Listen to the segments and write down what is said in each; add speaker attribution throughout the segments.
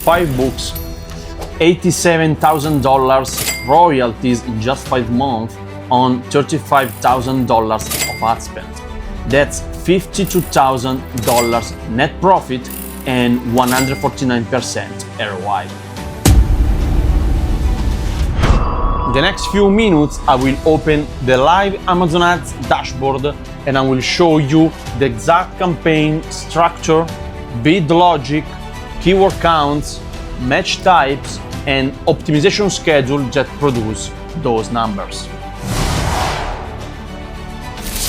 Speaker 1: 5 books, $87,000 royalties in just 5 months on $35,000 of ad spend. That's $52,000 net profit and 149% ROI. In the next few minutes, I will open the live Amazon Ads dashboard and I will show you the exact campaign structure, bid logic, keyword counts, match types, and optimization schedule that produce those numbers.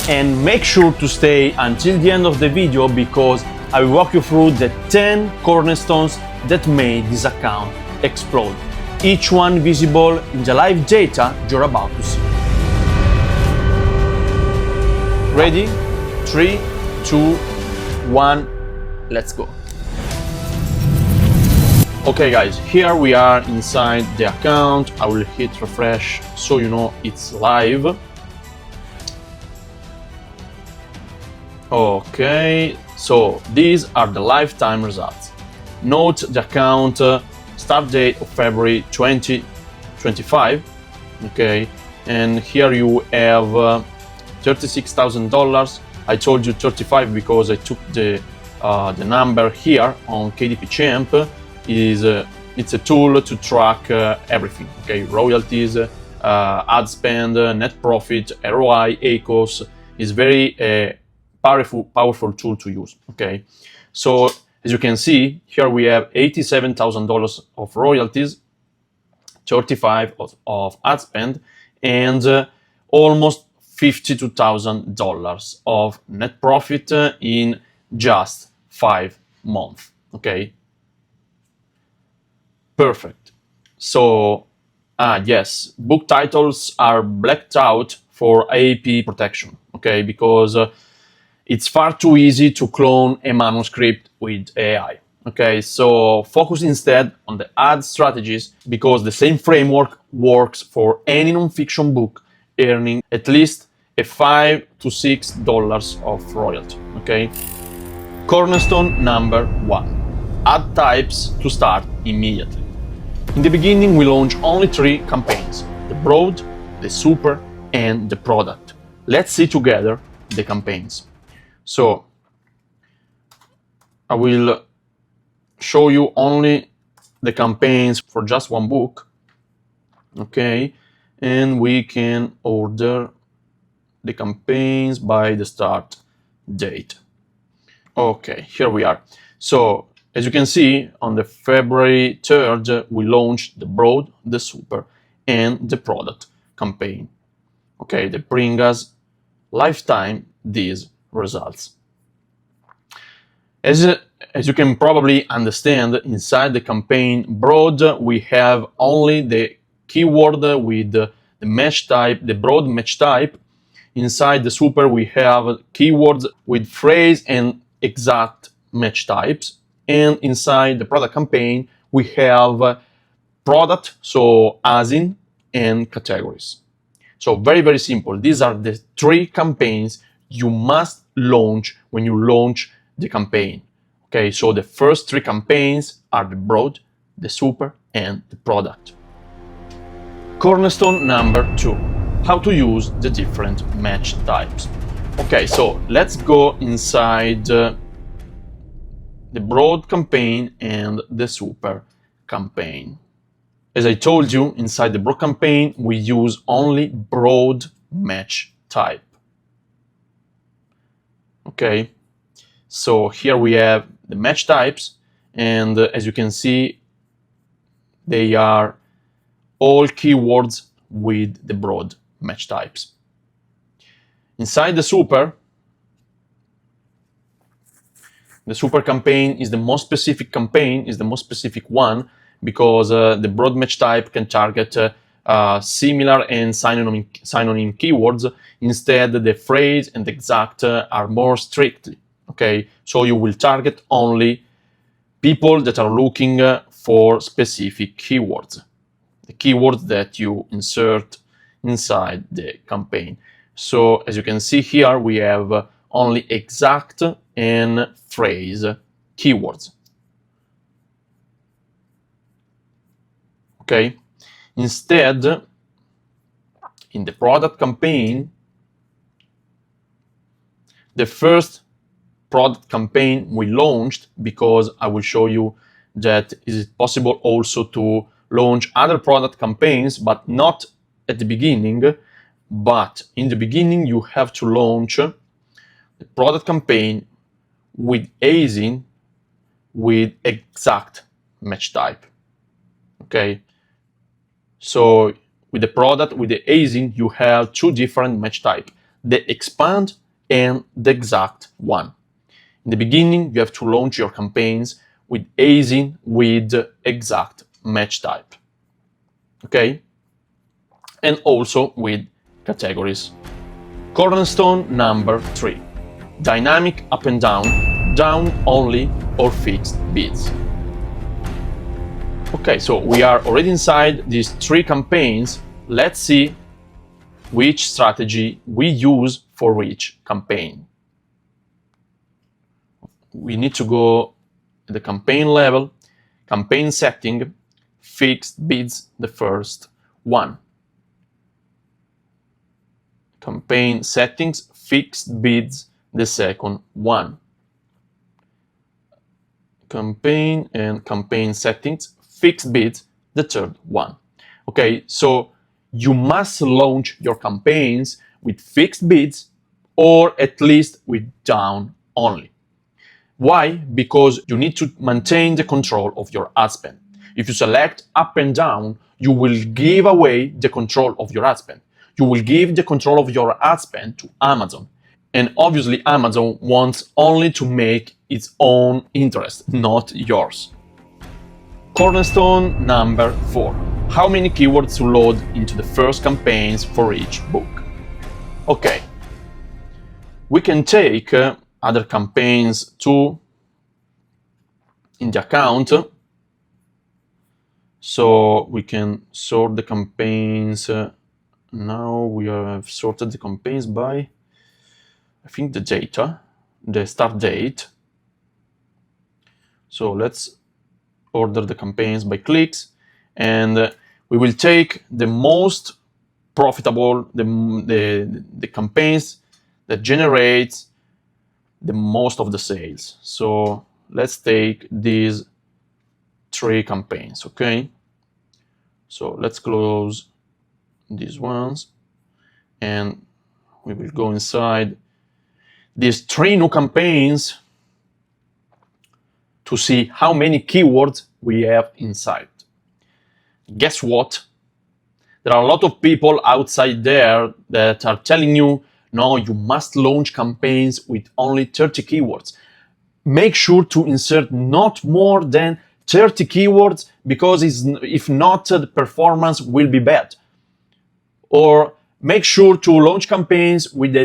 Speaker 1: And make sure to stay until the end of the video because I will walk you through the 10 cornerstones that made this account explode, each one visible in the live data you're about to see. Ready? 3, 2, 1, let's go. Okay guys, here we are inside the account. I will hit refresh so you know it's live. Okay, so these are the lifetime results. Note the account start date of February 2025. Okay, and here you have $36,000. I told you 35 because I took the number here on KDP Champ. It's a tool to track everything. Okay, royalties, ad spend, net profit, ROI, ACOS is very powerful tool to use. Okay, so as you can see here we have $87,000 of royalties, 35 of ad spend, and almost $52,000 of net profit in just 5 months. Okay, perfect. So yes, book titles are blacked out for AAP protection. Okay, because it's far too easy to clone a manuscript with AI. Okay, so focus instead on the ad strategies because the same framework works for any non-fiction book earning at least a $5 to $6 of royalty. Okay, cornerstone number 1: ad types to start immediately. In the beginning, we launch only 3 campaigns: the broad, the super, and the product. Let's see together the campaigns. So I will show you only the campaigns for just one book. Okay, and we can order the campaigns by the start date. Okay, here we are. So as you can see, on the February 3rd, we launched the broad, the super, and the product campaign. Okay, they bring us lifetime these results. As you can probably understand, inside the campaign broad, we have only the keyword with the match type, the broad match type. Inside the super, we have keywords with phrase and exact match types. And inside the product campaign, we have product, so as in, and categories. So very, very simple. These are the 3 campaigns you must launch when you launch the campaign. Okay, so the first 3 campaigns are the broad, the super, and the product. Cornerstone number 2: how to use the different match types. Okay, so let's go inside the broad campaign and the super campaign. As I told you, inside the broad campaign, we use only broad match type. Okay, so here we have the match types, and as you can see, they are all keywords with the broad match types. Inside the super campaign is the most specific campaign, is the most specific one, because the broad match type can target similar and synonym keywords. Instead, the phrase and exact are more strictly. Okay, so you will target only people that are looking for specific keywords, the keywords that you insert inside the campaign. So as you can see here, we have only exact and phrase keywords. okay? Instead, in the product campaign, the first product campaign we launched, because I will show you that it is possible also to launch other product campaigns, but not at the beginning. But in the beginning, you have to launch the product campaign with async with exact match type. Okay, so with the product, with the async, you have two different match type, the expand and the exact one. In the beginning, you have to launch your campaigns with async with exact match type. Okay, and also with categories. Cornerstone number 3, dynamic up and down only or fixed bids. Okay, so we are already inside these 3 campaigns. Let's see which strategy we use for each campaign. We need to go at the campaign level, campaign setting, fixed bids, the first one. Campaign settings, fixed bids, the second one. Campaign and campaign settings, fixed bids, the third one. Okay, so you must launch your campaigns with fixed bids or at least with down only. Why? Because you need to maintain the control of your ad spend. If you select up and down, you will give away the control of your ad spend. You will give the control of your ad spend to Amazon. And obviously Amazon wants only to make its own interest, not yours. Cornerstone number 4. How many keywords to load into the first campaigns for each book? Okay. We can take other campaigns too in the account. So we can sort the campaigns. Now we have sorted the campaigns by, I think, the data, the start date. So let's order the campaigns by clicks, and we will take the most profitable, the campaigns that generate the most of the sales. So let's take these 3 campaigns, okay? So let's close these ones, and we will go inside these 3 new campaigns to see how many keywords we have inside. Guess what? There are a lot of people outside there that are telling you, no, you must launch campaigns with only 30 keywords. Make sure to insert not more than 30 keywords, because if not, the performance will be bad. Or make sure to launch campaigns with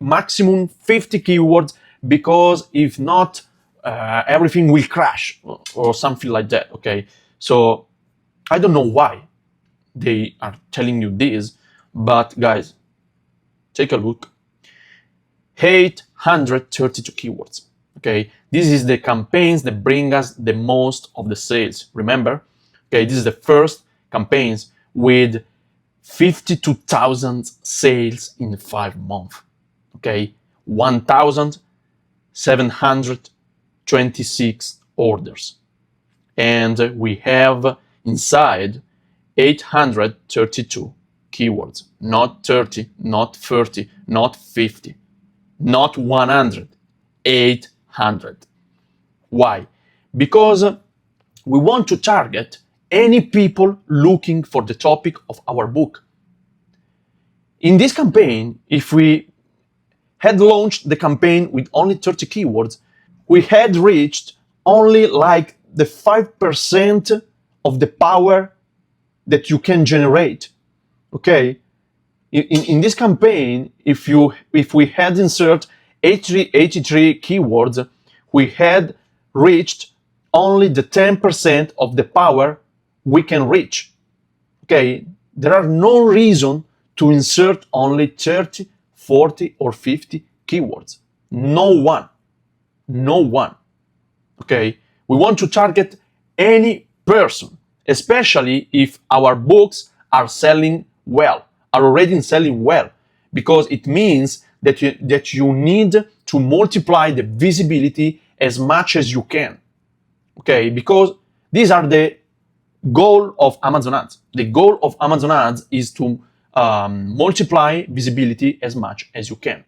Speaker 1: maximum 50 keywords, because if not, everything will crash or something like that. Okay, so I don't know why they are telling you this, but guys, take a look. 832 keywords. Okay, this is the campaigns that bring us the most of the sales. Remember, okay, this is the first campaigns with 52,000 sales in 5 months. Okay, 1,726 orders, and we have inside 832 keywords, not 30, not 30, not 50, not 100, 800. Why? Because we want to target any people looking for the topic of our book. In this campaign, if we had launched the campaign with only 30 keywords, we had reached only like the 5% of the power that you can generate. Okay, in this campaign, if we had insert 83 keywords, we had reached only the 10% of the power we can reach. Okay, there are no reason to insert only 30, 40 or 50 keywords. No one. Okay, we want to target any person, especially if our books are selling well, are already selling well, because it means that you need to multiply the visibility as much as you can. Okay, because these are the goal of Amazon ads. The goal of Amazon ads is to multiply visibility as much as you can.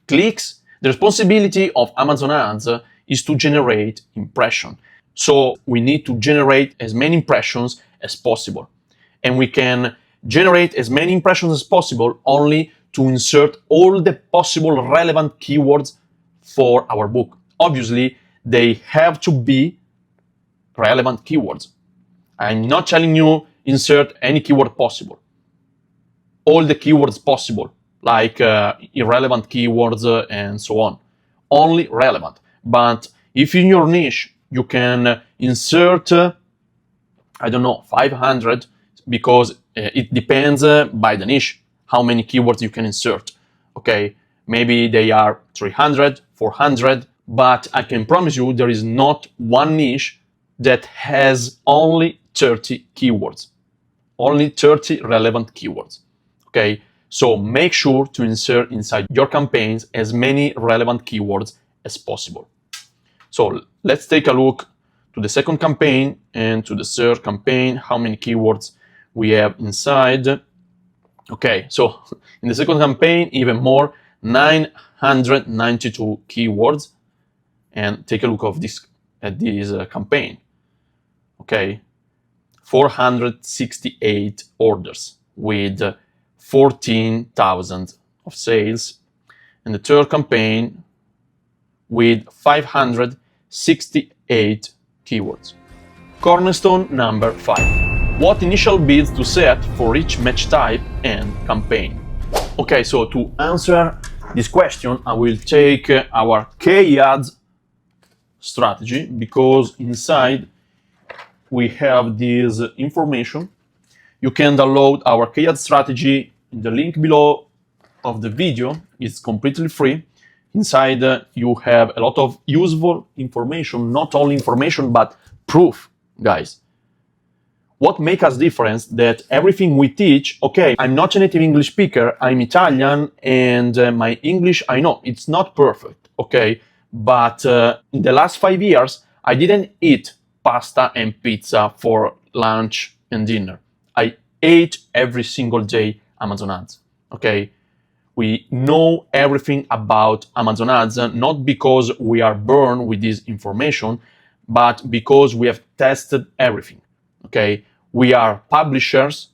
Speaker 1: Clicks, the responsibility of Amazon ads is to generate impression. So we need to generate as many impressions as possible. And we can generate as many impressions as possible only to insert all the possible relevant keywords for our book. Obviously, they have to be relevant keywords. I'm not telling you insert any keyword possible. All the keywords possible, like irrelevant keywords and so on. Only relevant. But if in your niche you can insert, 500, because it depends by the niche, how many keywords you can insert. Okay, maybe they are 300, 400, but I can promise you there is not one niche that has only 30 keywords, only 30 relevant keywords. Okay, so make sure to insert inside your campaigns as many relevant keywords as possible. So let's take a look to the second campaign and to the third campaign, how many keywords we have inside. Okay, so in the second campaign, even more, 992 keywords. And take a look at this campaign. Okay, 468 orders with 14,000 of sales. And the third campaign with 568 keywords. Cornerstone number 5. What initial bids to set for each match type and campaign? Okay, so to answer this question, I will take our K-Ads strategy, because inside we have this information. You can download our K-Ads strategy in the link below of the video. It's completely free. Inside you have a lot of useful information, not only information, but proof, guys. What makes us different that everything we teach, okay, I'm not a native English speaker, I'm Italian, and my English, I know, it's not perfect, okay? But in the last 5 years, I didn't eat pasta and pizza for lunch and dinner. I ate every single day Amazon ads, okay? We know everything about Amazon ads, not because we are born with this information, but because we have tested everything, okay? We are publishers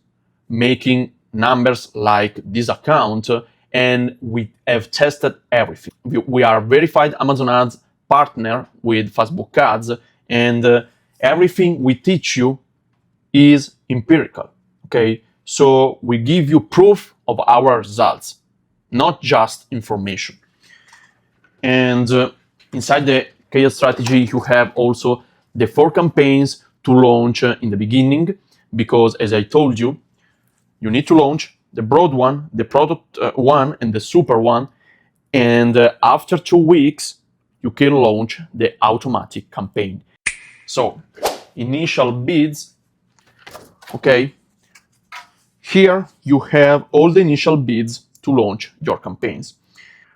Speaker 1: making numbers like this account, and we have tested everything. We are verified Amazon ads partner with Facebook ads, and everything we teach you is empirical, okay? So we give you proof of our results, not just information. And inside the K-Ads strategy, you have also the 4 campaigns to launch in the beginning, because as I told you, you need to launch the broad one, the product one, and the super one. And after 2 weeks, you can launch the automatic campaign. So, initial bids, okay? Here you have all the initial bids to launch your campaigns.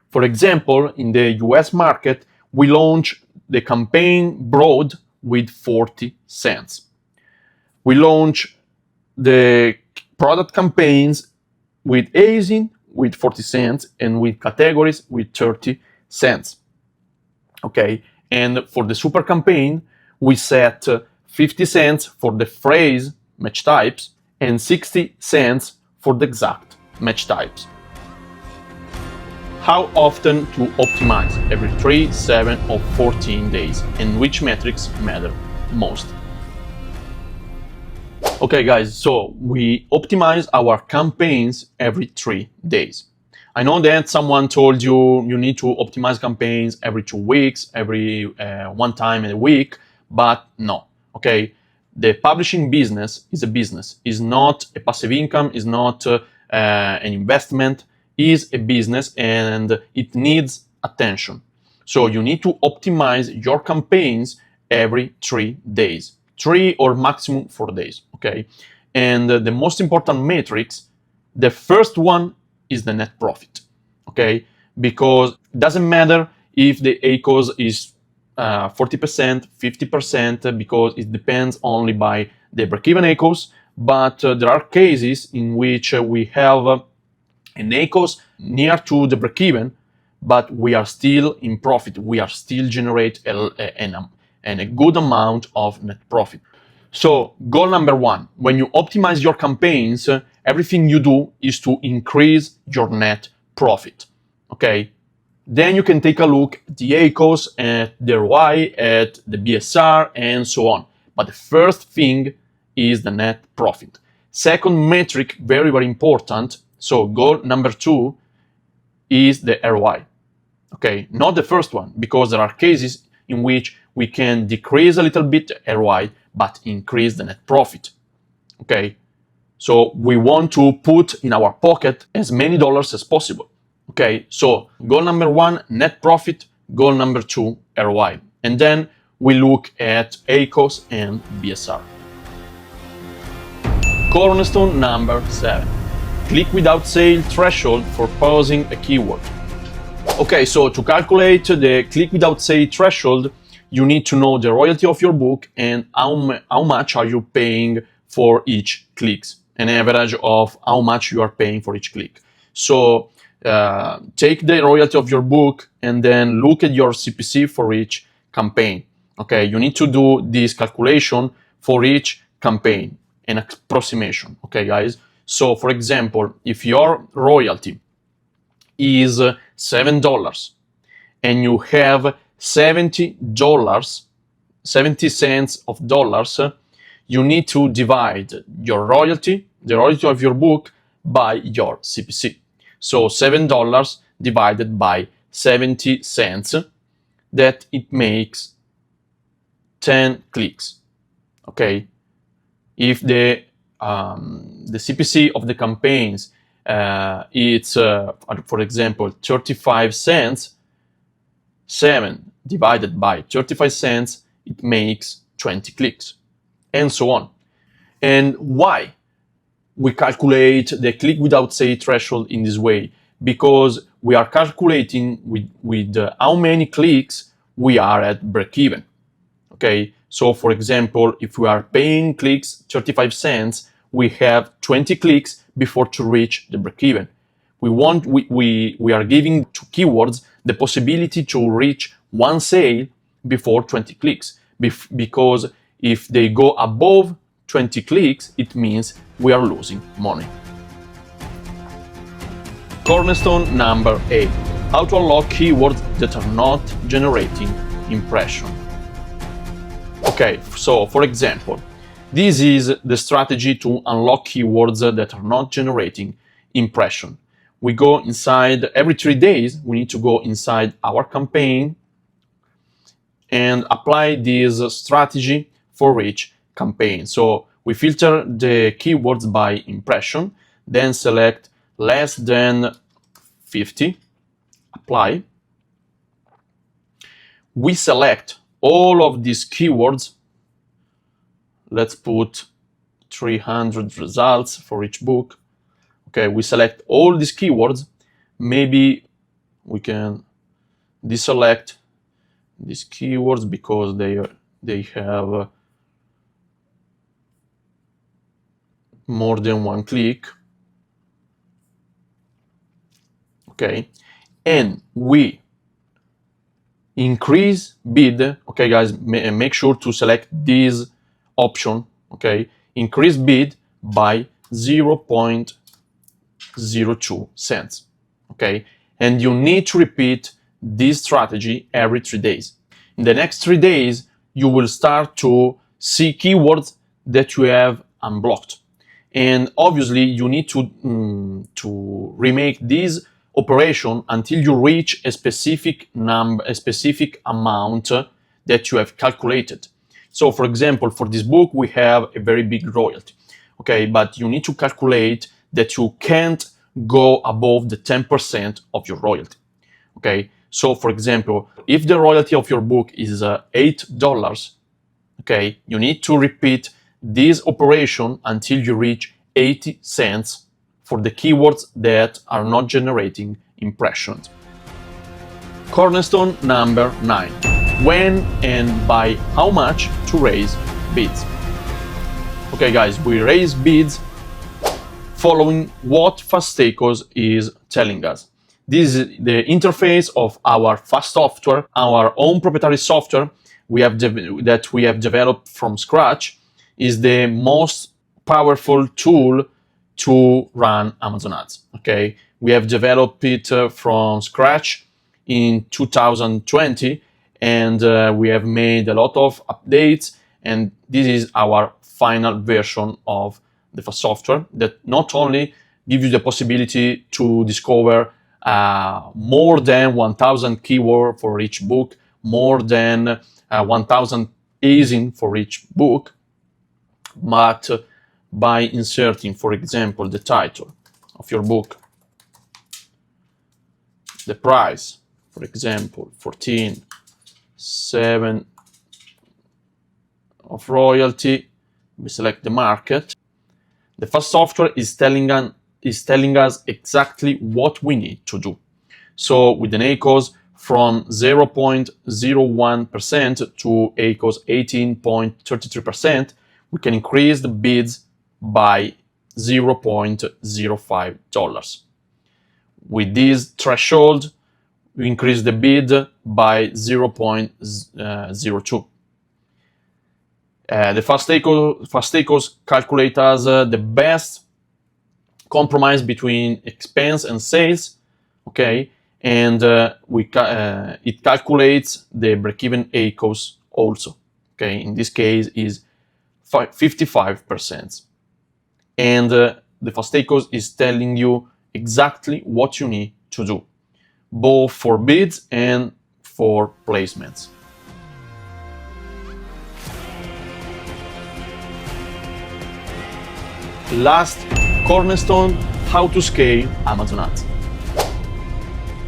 Speaker 1: For example, in the US market, we launch the campaign broad with 40 cents. We launch the product campaigns with ASIN with 40 cents and with categories with 30 cents. Okay, and for the super campaign, we set 50 cents for the phrase match types and 60 cents for the exact match types. How often to optimize? Every 3, 7, or 14 days, and which metrics matter most? Okay guys, so we optimize our campaigns every 3 days. I know that someone told you you need to optimize campaigns every 2 weeks, every 1 time in a week, but no, okay? The publishing business is a business, is not a passive income, is not an investment, is a business, and it needs attention. So you need to optimize your campaigns every 3 days. 3 or maximum 4 days, okay? And the most important metrics, the first one is the net profit, okay? Because it doesn't matter if the ACOS is 40%, 50%, because it depends only by the break-even ACOS, but there are cases in which we have an ACOS near to the break-even, but we are still in profit. We are still generate a good amount of net profit. So goal number one, when you optimize your campaigns, everything you do is to increase your net profit, okay? Then you can take a look at the ACOS, at the ROI, at the BSR, and so on. But the first thing is the net profit. Second metric, very, very important. So goal number 2 is the ROI. Okay, not the first one, because there are cases in which we can decrease a little bit the ROI, but increase the net profit. Okay, so we want to put in our pocket as many dollars as possible. Okay, so goal number 1, net profit. Goal number 2, ROI. And then we look at ACOS and BSR. Cornerstone number 7, click without sale threshold for pausing a keyword. Okay, so to calculate the click without sale threshold, you need to know the royalty of your book and how much are you paying for each clicks, an average of how much you are paying for each click. So take the royalty of your book and then look at your CPC for each campaign. Okay, you need to do this calculation for each campaign, an approximation. Okay, guys. So, for example, if your royalty is $7 and you have $70 of dollars, you need to divide your royalty, the royalty of your book, by your CPC. So $7 divided by 70 cents, that it makes 10 clicks. Okay, if the CPC of the campaigns it's for example 35 cents, 7 divided by 35 cents, it makes 20 clicks, and so on. And why we calculate the click without sale threshold in this way? Because we are calculating with how many clicks we are at break-even. Okay, so for example, if we are paying clicks 35 cents, we have 20 clicks before to reach the break-even. We are giving to keywords the possibility to reach one sale before 20 clicks, because if they go above 20 clicks, it means we are losing money. Cornerstone number 8, how to unlock keywords that are not generating impression. Okay, so for example, this is the strategy to unlock keywords that are not generating impression. We go inside, every 3 days, we need to go inside our campaign and apply this strategy for each campaign. So we filter the keywords by impression, then select less than 50, apply. We select all of these keywords. Let's put 300 results for each book. Okay, we select all these keywords. Maybe we can deselect these keywords because they have more than one click. Okay, and we increase bid. Okay, guys, make sure to select this option. Okay, increase bid by 0.02 cents. Okay, and you need to repeat this strategy every 3 days. In the next 3 days, you will start to see keywords that you have unblocked, and obviously you need to remake this operation until you reach a specific amount that you have calculated. So, for example, for this book, we have a very big royalty. Okay, but you need to calculate that you can't go above the 10% of your royalty. Okay, so for example, if the royalty of your book is $8, Okay, you need to repeat this operation until you reach 80 cents for the keywords that are not generating impressions. Cornerstone number 9. When and by how much to raise bids. Okay guys, we raise bids following what FastAcres is telling us. This is the interface of our fast software, our own proprietary software that we have developed from scratch, is the most powerful tool to run Amazon ads. Okay, we have developed it from scratch in 2020, and we have made a lot of updates, and this is our final version of the fast software that not only gives you the possibility to discover more than 1,000 keywords for each book, more than 1,000 ASIN for each book, but by inserting, for example, the title of your book, the price, for example, 14.7 of royalty, we select the market. The fast software is telling us exactly what we need to do. So with an ACOS from 0.01% to ACOS 18.33%, we can increase the bids by $0.05. With this threshold, we increase the bid by 0.02. The FastAcres calculates the best compromise between expense and sales, okay, and it calculates the break-even ACOS also, okay. In this case, is 55%, and the FastAcres is telling you exactly what you need to do, both for bids and for placements. Last cornerstone, how to scale Amazon ads.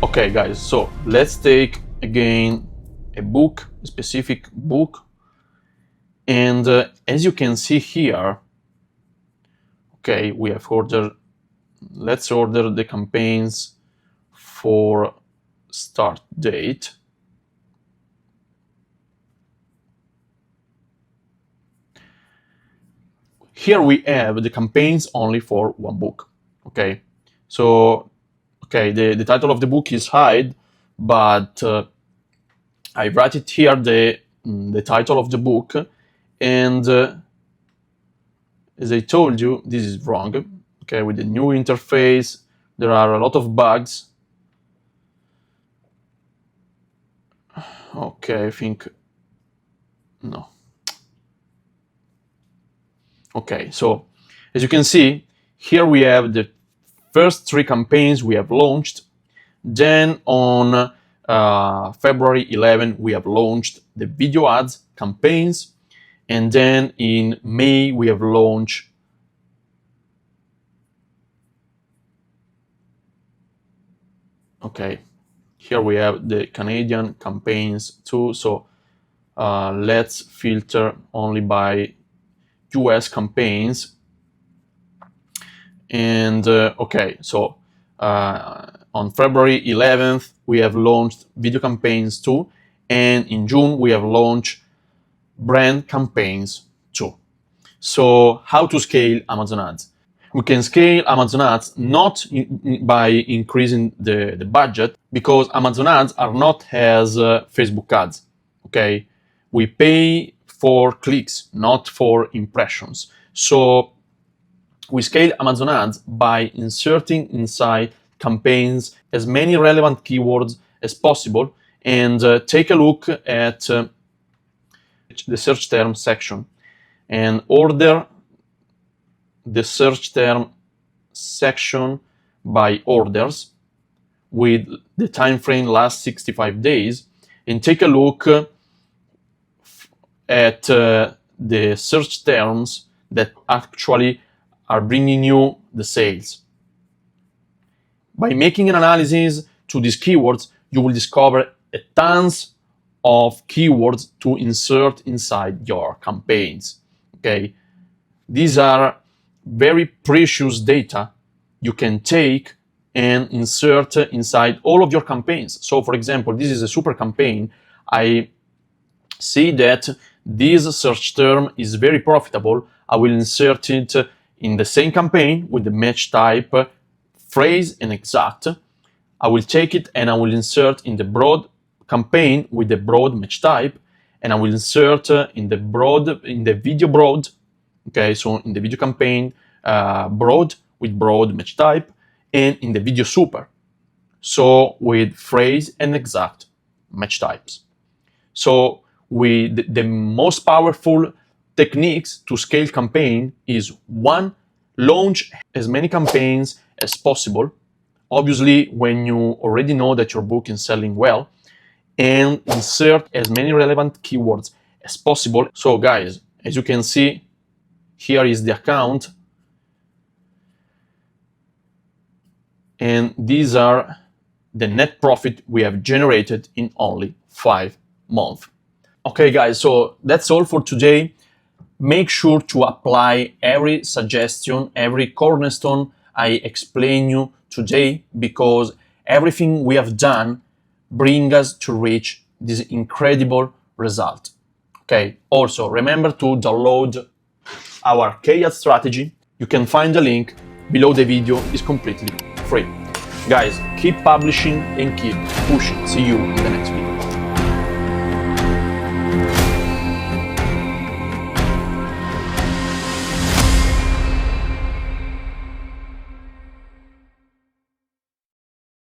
Speaker 1: Okay guys, so let's take again a book, a specific book, and as you can see here, okay, we have ordered, let's order the campaigns for start date. Here we have the campaigns only for one book, okay? So, okay, the title of the book is Hide, but I write it here, the title of the book, and as I told you, this is wrong, okay? With the new interface, there are a lot of bugs. Okay, I think, no. Okay, so as you can see, here we have the first 3 campaigns we have launched. Then on February 11, we have launched the video ads campaigns. And then in May, we have launched okay, here we have the Canadian campaigns too. So let's filter only by US campaigns. And okay, so on February 11th, we have launched video campaigns too. And in June, we have launched brand campaigns too. So how to scale Amazon ads? We can scale Amazon ads not by increasing the budget, because Amazon ads are not as Facebook ads, okay? We pay for clicks, not for impressions. So we scale Amazon ads by inserting inside campaigns as many relevant keywords as possible, and take a look at the search term section and order the search term section by orders with the time frame last 65 days, and take a look at the search terms that actually are bringing you the sales. By making an analysis to these keywords, you will discover tons of keywords to insert inside your campaigns. Okay, these are very precious data you can take and insert inside all of your campaigns. So for example, this is a super campaign. I see that this search term is very profitable. I will insert it in the same campaign with the match type, phrase, and exact. I will take it and I will insert in the broad campaign with the broad match type, and I will insert in the video broad. Okay, so in the video campaign, broad with broad match type, and in the video super, so with phrase and exact match types. So the most powerful techniques to scale campaign is one, launch as many campaigns as possible. Obviously, when you already know that your book is selling well, and insert as many relevant keywords as possible. So guys, as you can see, here is the account. And these are the net profit we have generated in only 5 months. Okay guys, so that's all for today. Make sure to apply every suggestion, every cornerstone I explain you today, because everything we have done bring us to reach this incredible result. Okay, also remember to download our KDP strategy. You can find the link below the video. It's completely free. Guys, keep publishing and keep pushing. See you in the next video.